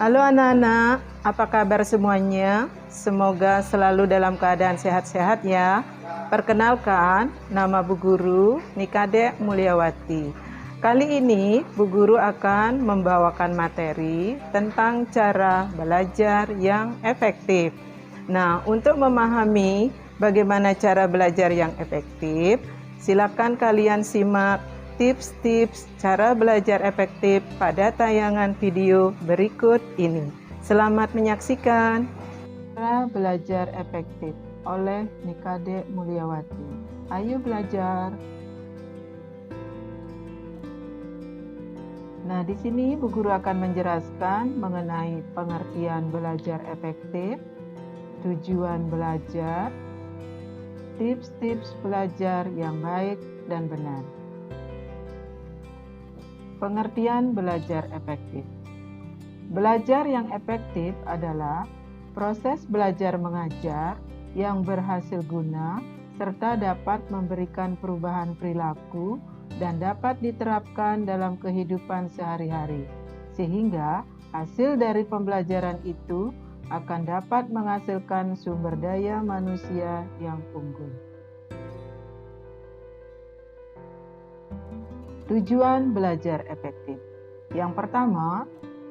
Halo anak-anak, apa kabar semuanya? Semoga selalu dalam keadaan sehat-sehat ya. Perkenalkan, nama Bu Guru Nikade Mulyawati. Kali ini Bu Guru akan membawakan materi tentang cara belajar yang efektif. Nah, untuk memahami bagaimana cara belajar yang efektif, silakan kalian simak tips-tips cara belajar efektif pada tayangan video berikut ini. Selamat menyaksikan. Cara belajar efektif oleh Nikade Mulyawati. Ayo belajar. Nah, di sini Bu Guru akan menjelaskan mengenai pengertian belajar efektif, tujuan belajar, tips-tips belajar yang baik dan benar. Pengertian belajar efektif. Belajar yang efektif adalah proses belajar mengajar yang berhasil guna serta dapat memberikan perubahan perilaku dan dapat diterapkan dalam kehidupan sehari-hari, sehingga hasil dari pembelajaran itu akan dapat menghasilkan sumber daya manusia yang unggul. Tujuan belajar efektif. Yang pertama,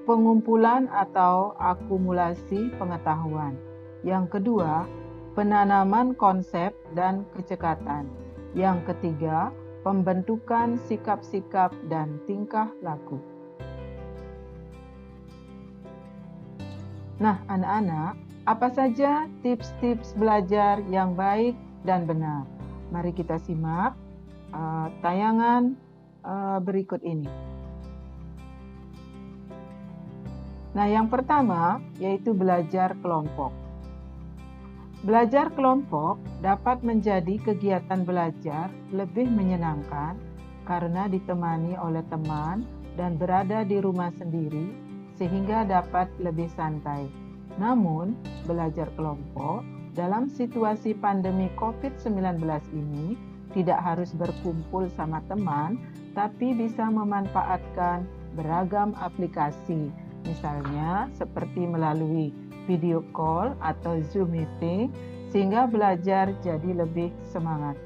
pengumpulan atau akumulasi pengetahuan. Yang kedua, penanaman konsep dan kecekatan. Yang ketiga, pembentukan sikap-sikap dan tingkah laku. Nah, anak-anak, apa saja tips-tips belajar yang baik dan benar? Mari kita simak tayangan berikut ini. Nah, yang pertama yaitu belajar kelompok. Belajar kelompok dapat menjadi kegiatan belajar lebih menyenangkan karena ditemani oleh teman dan berada di rumah sendiri sehingga dapat lebih santai. Namun, belajar kelompok dalam situasi pandemi COVID-19 ini tidak harus berkumpul sama teman, tapi bisa memanfaatkan beragam aplikasi, misalnya seperti melalui video call atau Zoom meeting, sehingga belajar jadi lebih semangat.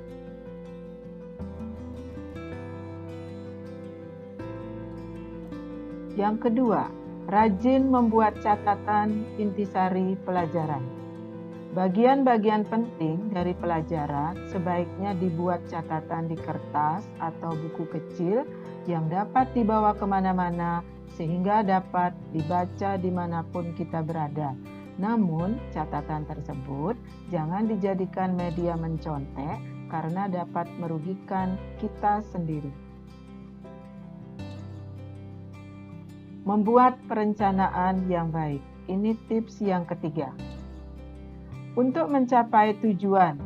Yang kedua, rajin membuat catatan intisari pelajaran. Bagian-bagian penting dari pelajaran sebaiknya dibuat catatan di kertas atau buku kecil yang dapat dibawa kemana-mana sehingga dapat dibaca dimanapun kita berada. Namun, catatan tersebut jangan dijadikan media mencontek karena dapat merugikan kita sendiri. Membuat perencanaan yang baik. Ini tips yang ketiga. Untuk mencapai tujuan,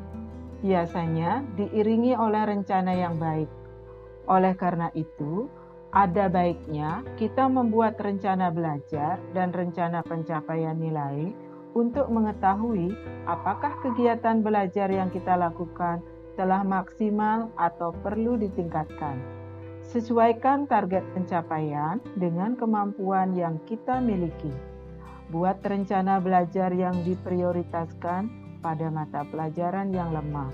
biasanya diiringi oleh rencana yang baik. Oleh karena itu, ada baiknya kita membuat rencana belajar dan rencana pencapaian nilai untuk mengetahui apakah kegiatan belajar yang kita lakukan telah maksimal atau perlu ditingkatkan. Sesuaikan target pencapaian dengan kemampuan yang kita miliki. Buat rencana belajar yang diprioritaskan pada mata pelajaran yang lemah.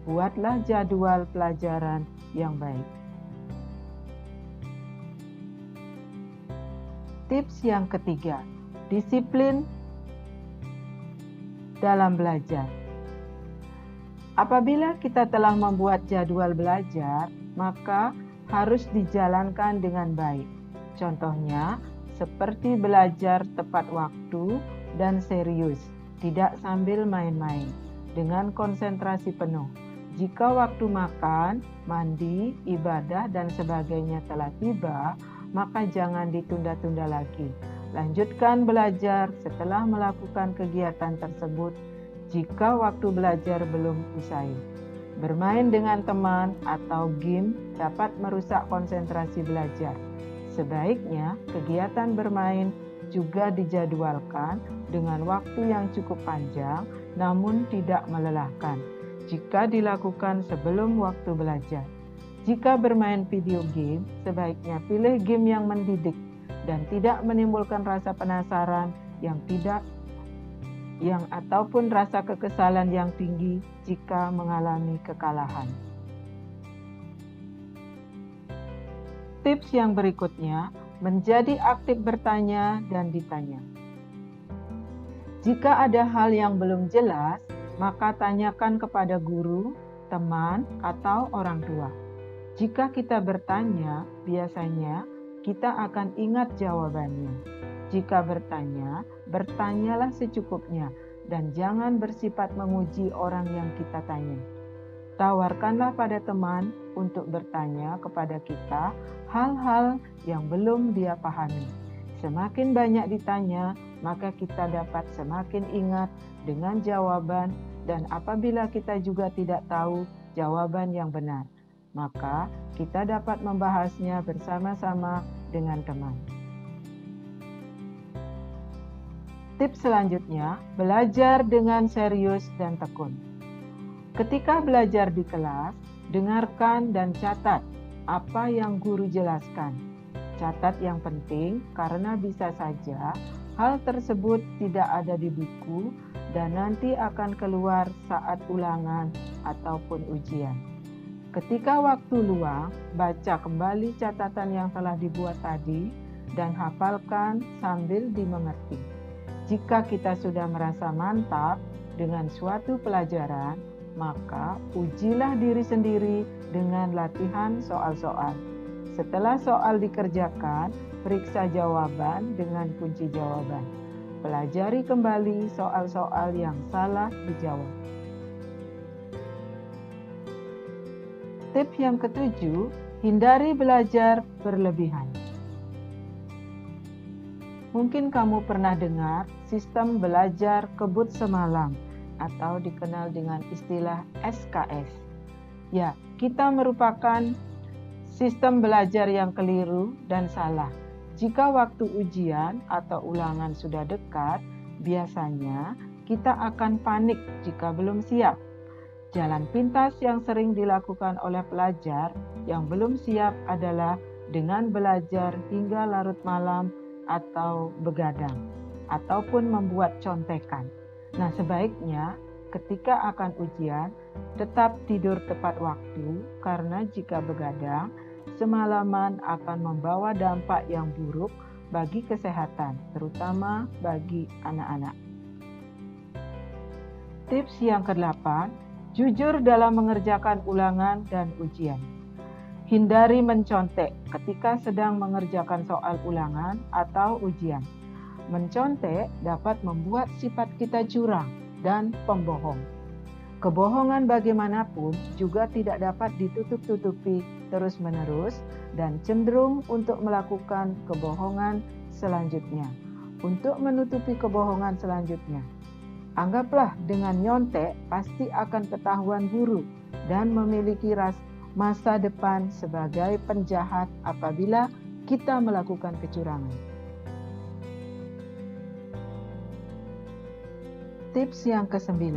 Buatlah jadwal pelajaran yang baik. Tips yang ketiga, disiplin dalam belajar. Apabila kita telah membuat jadwal belajar, maka harus dijalankan dengan baik. Contohnya, seperti belajar tepat waktu dan serius, tidak sambil main-main, dengan konsentrasi penuh. Jika waktu makan, mandi, ibadah, dan sebagainya telah tiba, maka jangan ditunda-tunda lagi. Lanjutkan belajar setelah melakukan kegiatan tersebut jika waktu belajar belum usai. Bermain dengan teman atau game dapat merusak konsentrasi belajar. Sebaiknya kegiatan bermain juga dijadwalkan dengan waktu yang cukup panjang namun tidak melelahkan jika dilakukan sebelum waktu belajar. Jika bermain video game, sebaiknya pilih game yang mendidik dan tidak menimbulkan rasa penasaran ataupun rasa kekesalan yang tinggi jika mengalami kekalahan. Tips yang berikutnya, menjadi aktif bertanya dan ditanya. Jika ada hal yang belum jelas, maka tanyakan kepada guru, teman, atau orang tua. Jika kita bertanya, biasanya kita akan ingat jawabannya. Jika bertanya, bertanyalah secukupnya dan jangan bersifat memuji orang yang kita tanya. Tawarkanlah pada teman untuk bertanya kepada kita hal-hal yang belum dia pahami. Semakin banyak ditanya, maka kita dapat semakin ingat dengan jawaban, dan apabila kita juga tidak tahu jawaban yang benar, maka kita dapat membahasnya bersama-sama dengan teman. Tips selanjutnya, belajar dengan serius dan tekun. Ketika belajar di kelas, dengarkan dan catat apa yang guru jelaskan. Catat yang penting karena bisa saja hal tersebut tidak ada di buku dan nanti akan keluar saat ulangan ataupun ujian. Ketika waktu luang, baca kembali catatan yang telah dibuat tadi dan hafalkan sambil dimengerti. Jika kita sudah merasa mantap dengan suatu pelajaran, maka ujilah diri sendiri dengan latihan soal-soal. Setelah soal dikerjakan, periksa jawaban dengan kunci jawaban. Pelajari kembali soal-soal yang salah dijawab. Tips yang ketujuh, hindari belajar berlebihan. Mungkin kamu pernah dengar sistem belajar kebut semalam atau dikenal dengan istilah SKS. Ya, kita merupakan sistem belajar yang keliru dan salah. Jika waktu ujian atau ulangan sudah dekat, biasanya kita akan panik jika belum siap. Jalan pintas yang sering dilakukan oleh pelajar yang belum siap adalah dengan belajar hingga larut malam atau begadang, ataupun membuat contekan. Nah, sebaiknya ketika akan ujian, tetap tidur tepat waktu, karena jika begadang, semalaman akan membawa dampak yang buruk bagi kesehatan, terutama bagi anak-anak. Tips yang ke-8, jujur dalam mengerjakan ulangan dan ujian. Hindari mencontek ketika sedang mengerjakan soal ulangan atau ujian. Mencontek dapat membuat sifat kita curang dan pembohong. Kebohongan bagaimanapun juga tidak dapat ditutup-tutupi terus-menerus dan cenderung untuk melakukan kebohongan selanjutnya. Untuk menutupi kebohongan selanjutnya, anggaplah dengan nyontek pasti akan ketahuan guru dan memiliki masa depan sebagai penjahat apabila kita melakukan kecurangan. Tips yang ke-9,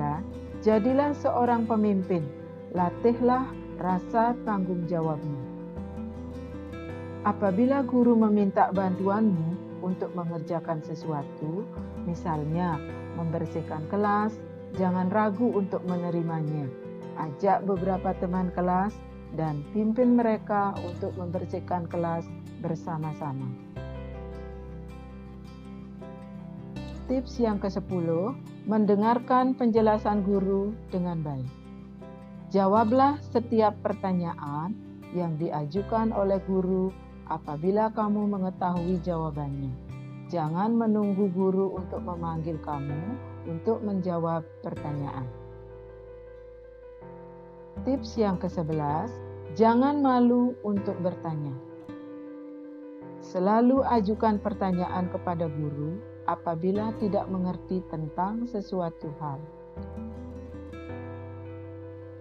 jadilah seorang pemimpin, latihlah rasa tanggung jawabmu. Apabila guru meminta bantuanmu untuk mengerjakan sesuatu, misalnya membersihkan kelas, jangan ragu untuk menerimanya. Ajak beberapa teman kelas dan pimpin mereka untuk membersihkan kelas bersama-sama. Tips yang ke-10, mendengarkan penjelasan guru dengan baik. Jawablah setiap pertanyaan yang diajukan oleh guru apabila kamu mengetahui jawabannya. Jangan menunggu guru untuk memanggil kamu untuk menjawab pertanyaan. Tips yang ke-11, jangan malu untuk bertanya. Selalu ajukan pertanyaan kepada guru apabila tidak mengerti tentang sesuatu hal.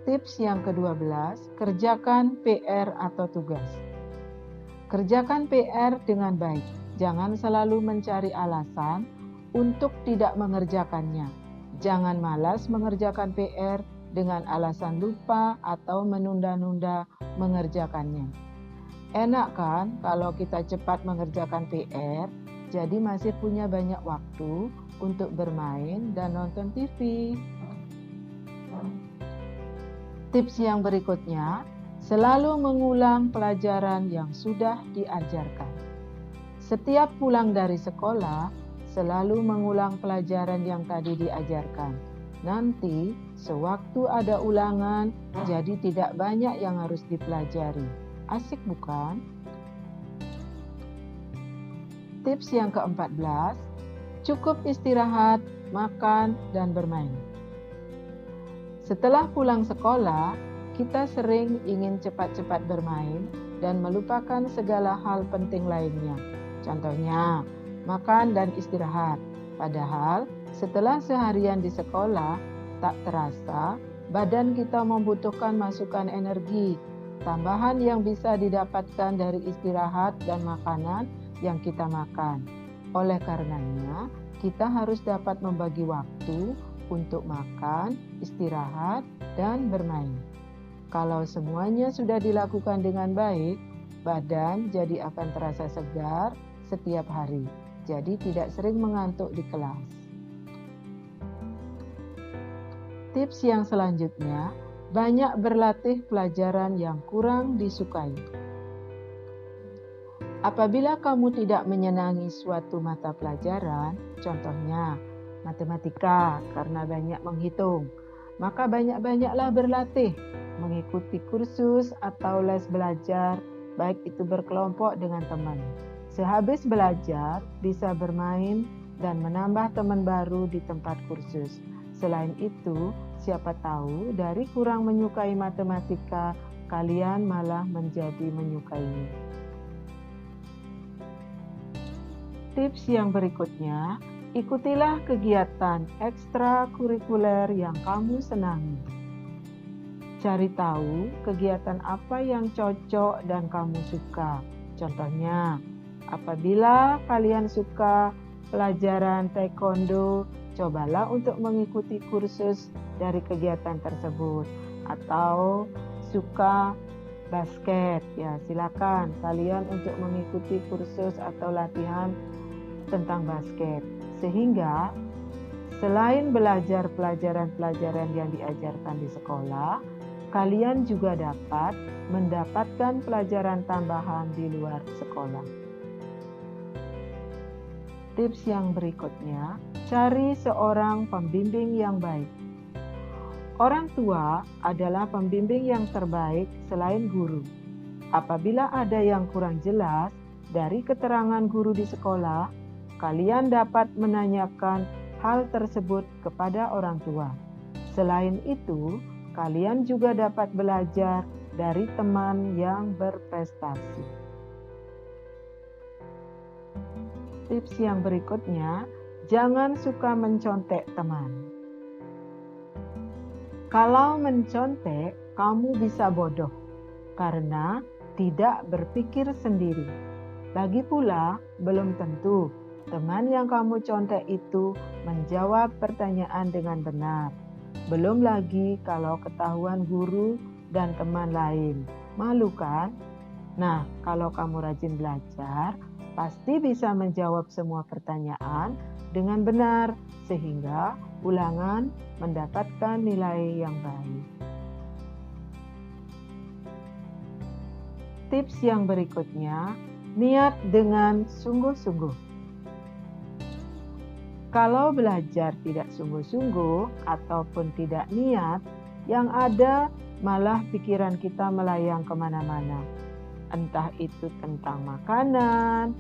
Tips yang ke-12, kerjakan PR atau tugas. Kerjakan PR dengan baik. Jangan selalu mencari alasan untuk tidak mengerjakannya. Jangan malas mengerjakan PR dengan alasan lupa atau menunda-nunda mengerjakannya. Enak kan kalau kita cepat mengerjakan PR, jadi masih punya banyak waktu untuk bermain dan nonton TV. Tips yang berikutnya, selalu mengulang pelajaran yang sudah diajarkan. Setiap pulang dari sekolah, selalu mengulang pelajaran yang tadi diajarkan. Nanti, sewaktu ada ulangan, jadi tidak banyak yang harus dipelajari. Asik bukan? Tips yang ke-14, cukup istirahat, makan, dan bermain. Setelah pulang sekolah, kita sering ingin cepat-cepat bermain dan melupakan segala hal penting lainnya. Contohnya, makan dan istirahat. Padahal, setelah seharian di sekolah, tak terasa badan kita membutuhkan masukan energi tambahan yang bisa didapatkan dari istirahat dan makanan yang kita makan. Oleh karenanya, kita harus dapat membagi waktu untuk makan, istirahat, dan bermain. Kalau semuanya sudah dilakukan dengan baik, badan jadi akan terasa segar setiap hari. Jadi tidak sering mengantuk di kelas. Tips yang selanjutnya, banyak berlatih pelajaran yang kurang disukai. Apabila kamu tidak menyenangi suatu mata pelajaran, contohnya matematika karena banyak menghitung, maka banyak-banyaklah berlatih, mengikuti kursus atau les belajar, baik itu berkelompok dengan teman. Sehabis belajar, bisa bermain dan menambah teman baru di tempat kursus. Selain itu, siapa tahu dari kurang menyukai matematika, kalian malah menjadi menyukainya. Tips yang berikutnya, ikutilah kegiatan ekstrakurikuler yang kamu senangi. Cari tahu kegiatan apa yang cocok dan kamu suka. Contohnya, apabila kalian suka pelajaran taekwondo, cobalah untuk mengikuti kursus dari kegiatan tersebut. Atau suka basket, ya silakan kalian untuk mengikuti kursus atau latihan tentang basket. Sehingga selain belajar pelajaran-pelajaran yang diajarkan di sekolah, kalian juga dapat mendapatkan pelajaran tambahan di luar sekolah. Tips yang berikutnya, cari seorang pembimbing yang baik. Orang tua adalah pembimbing yang terbaik selain guru. Apabila ada yang kurang jelas dari keterangan guru di sekolah, kalian dapat menanyakan hal tersebut kepada orang tua. Selain itu, kalian juga dapat belajar dari teman yang berprestasi. Tips yang berikutnya, jangan suka mencontek teman. Kalau mencontek, kamu bisa bodoh karena tidak berpikir sendiri. Lagi pula, belum tentu teman yang kamu contek itu menjawab pertanyaan dengan benar. Belum lagi kalau ketahuan guru dan teman lain. Malu kan? Nah, kalau kamu rajin belajar, pasti bisa menjawab semua pertanyaan dengan benar, sehingga ulangan mendapatkan nilai yang baik. Tips yang berikutnya, niat dengan sungguh-sungguh. Kalau belajar tidak sungguh-sungguh ataupun tidak niat, yang ada malah pikiran kita melayang kemana-mana. Entah itu tentang makanan,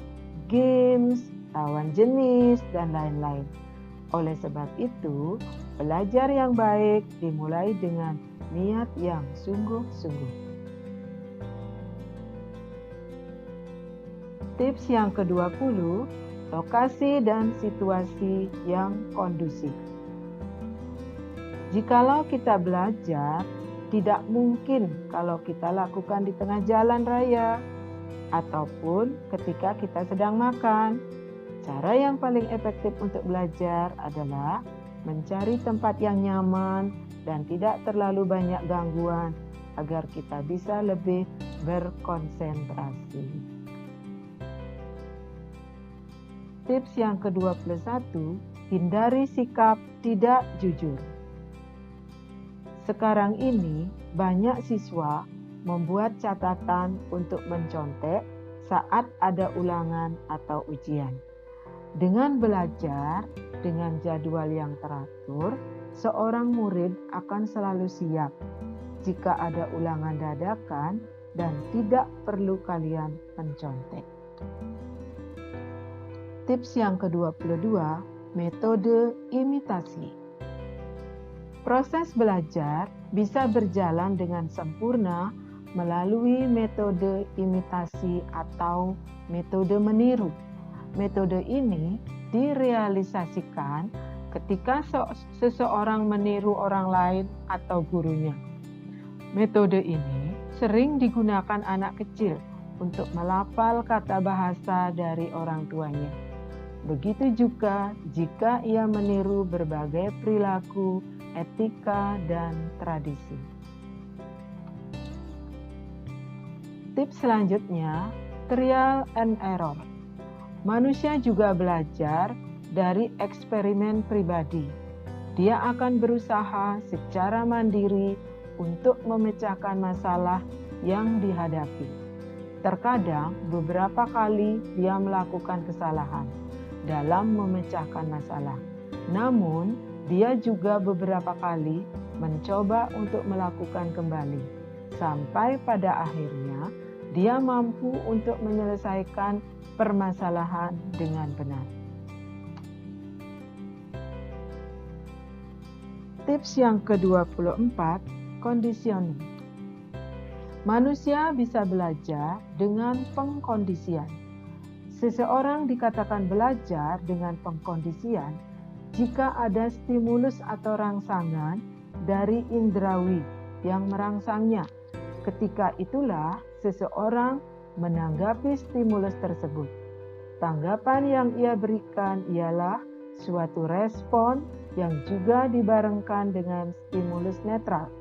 games, lawan jenis, dan lain-lain. Oleh sebab itu, belajar yang baik dimulai dengan niat yang sungguh-sungguh. Tips yang ke-20, lokasi dan situasi yang kondusif. Jikalau kita belajar, tidak mungkin kalau kita lakukan di tengah jalan raya ataupun ketika kita sedang makan. Cara yang paling efektif untuk belajar adalah mencari tempat yang nyaman dan tidak terlalu banyak gangguan, agar kita bisa lebih berkonsentrasi. Tips yang ke-21, hindari sikap tidak jujur. Sekarang ini banyak siswa membuat catatan untuk mencontek saat ada ulangan atau ujian. Dengan belajar dengan jadwal yang teratur, seorang murid akan selalu siap jika ada ulangan dadakan dan tidak perlu kalian mencontek. Tips yang ke-22, metode imitasi. Proses belajar bisa berjalan dengan sempurna melalui metode imitasi atau metode meniru. Metode ini direalisasikan ketika seseorang meniru orang lain atau gurunya. Metode ini sering digunakan anak kecil untuk melafal kata bahasa dari orang tuanya. Begitu juga jika ia meniru berbagai perilaku, etika, dan tradisi. Tips selanjutnya, trial and error. Manusia juga belajar dari eksperimen pribadi. Dia akan berusaha secara mandiri untuk memecahkan masalah yang dihadapi. Terkadang beberapa kali dia melakukan kesalahan dalam memecahkan masalah. Namun, dia juga beberapa kali mencoba untuk melakukan kembali. Sampai pada akhirnya, dia mampu untuk menyelesaikan permasalahan dengan benar. Tips yang ke-24, conditioning. Manusia bisa belajar dengan pengkondisian. Seseorang dikatakan belajar dengan pengkondisian jika ada stimulus atau rangsangan dari indrawi yang merangsangnya. Ketika itulah seseorang menanggapi stimulus tersebut. Tanggapan yang ia berikan ialah suatu respon yang juga dibarengkan dengan stimulus netral.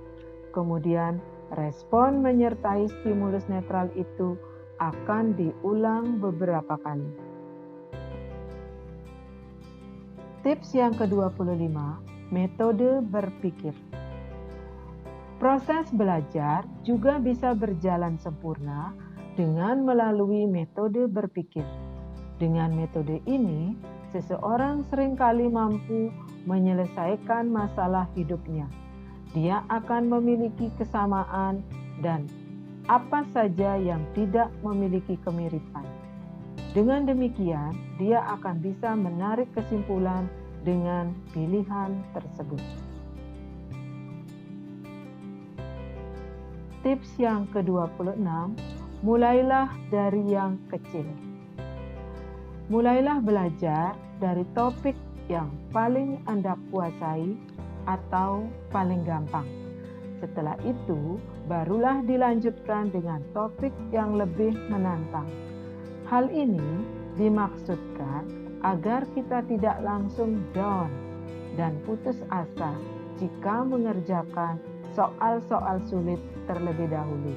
Kemudian respon menyertai stimulus netral itu akan diulang beberapa kali. Tips yang ke-25, metode berpikir. Proses belajar juga bisa berjalan sempurna dengan melalui metode berpikir. Dengan metode ini, seseorang seringkali mampu menyelesaikan masalah hidupnya. Dia akan memiliki kesamaan dan apa saja yang tidak memiliki kemiripan. Dengan demikian, dia akan bisa menarik kesimpulan dengan pilihan tersebut. Tips yang ke-26, mulailah dari yang kecil. Mulailah belajar dari topik yang paling Anda kuasai atau paling gampang. Setelah itu, barulah dilanjutkan dengan topik yang lebih menantang. Hal ini dimaksudkan agar kita tidak langsung down dan putus asa jika mengerjakan soal-soal sulit terlebih dahulu.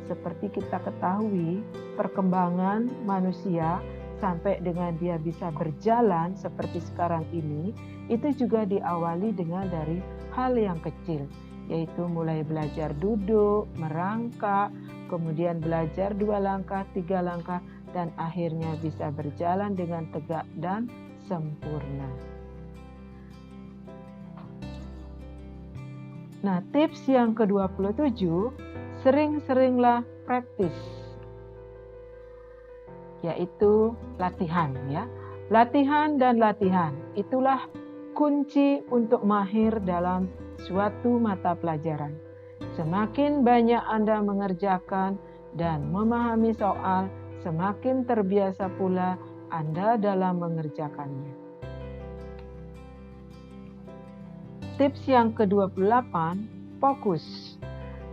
Seperti kita ketahui, perkembangan manusia sampai dengan dia bisa berjalan seperti sekarang ini, itu juga diawali dengan dari hal yang kecil, yaitu mulai belajar duduk, merangkak, kemudian belajar 2 langkah, 3 langkah, dan akhirnya bisa berjalan dengan tegak dan sempurna. Nah, tips yang ke-27, sering-seringlah praktis, yaitu latihan ya. Latihan dan latihan, itulah kunci untuk mahir dalam suatu mata pelajaran. Semakin banyak Anda mengerjakan dan memahami soal, semakin terbiasa pula Anda dalam mengerjakannya. Tips yang ke-28, fokus.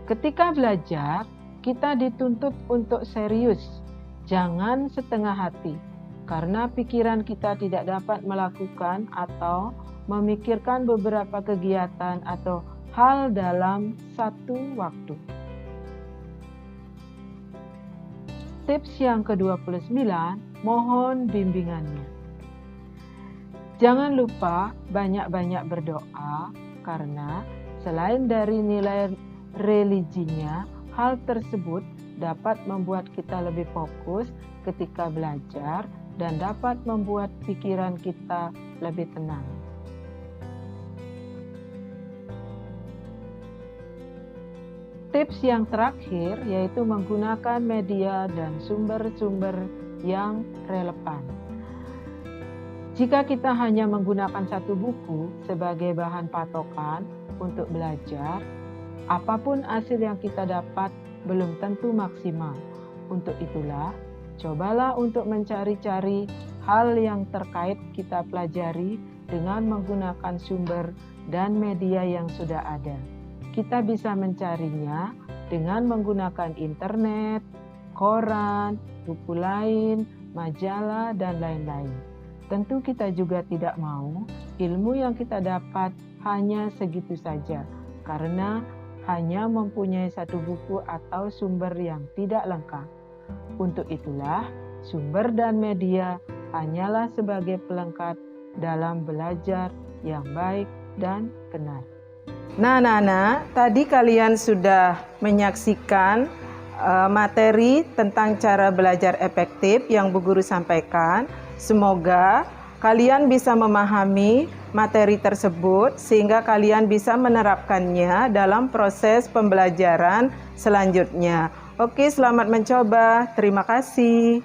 Ketika belajar, kita dituntut untuk serius, jangan setengah hati, karena pikiran kita tidak dapat melakukan atau memikirkan beberapa kegiatan atau hal dalam satu waktu. Tips yang ke-29, mohon bimbingannya. Jangan lupa banyak-banyak berdoa, karena selain dari nilai religinya, hal tersebut dapat membuat kita lebih fokus ketika belajar dan dapat membuat pikiran kita lebih tenang. Tips yang terakhir yaitu menggunakan media dan sumber-sumber yang relevan. Jika kita hanya menggunakan satu buku sebagai bahan patokan untuk belajar, apapun hasil yang kita dapat belum tentu maksimal. Untuk itulah, cobalah untuk mencari-cari hal yang terkait kita pelajari dengan menggunakan sumber dan media yang sudah ada. Kita bisa mencarinya dengan menggunakan internet, koran, buku lain, majalah, dan lain-lain. Tentu kita juga tidak mau ilmu yang kita dapat hanya segitu saja, karena hanya mempunyai satu buku atau sumber yang tidak lengkap. Untuk itulah, sumber dan media hanyalah sebagai pelengkap dalam belajar yang baik dan benar. Nah, tadi kalian sudah menyaksikan materi tentang cara belajar efektif yang Bu Guru sampaikan. Semoga kalian bisa memahami materi tersebut sehingga kalian bisa menerapkannya dalam proses pembelajaran selanjutnya. Oke, selamat mencoba. Terima kasih.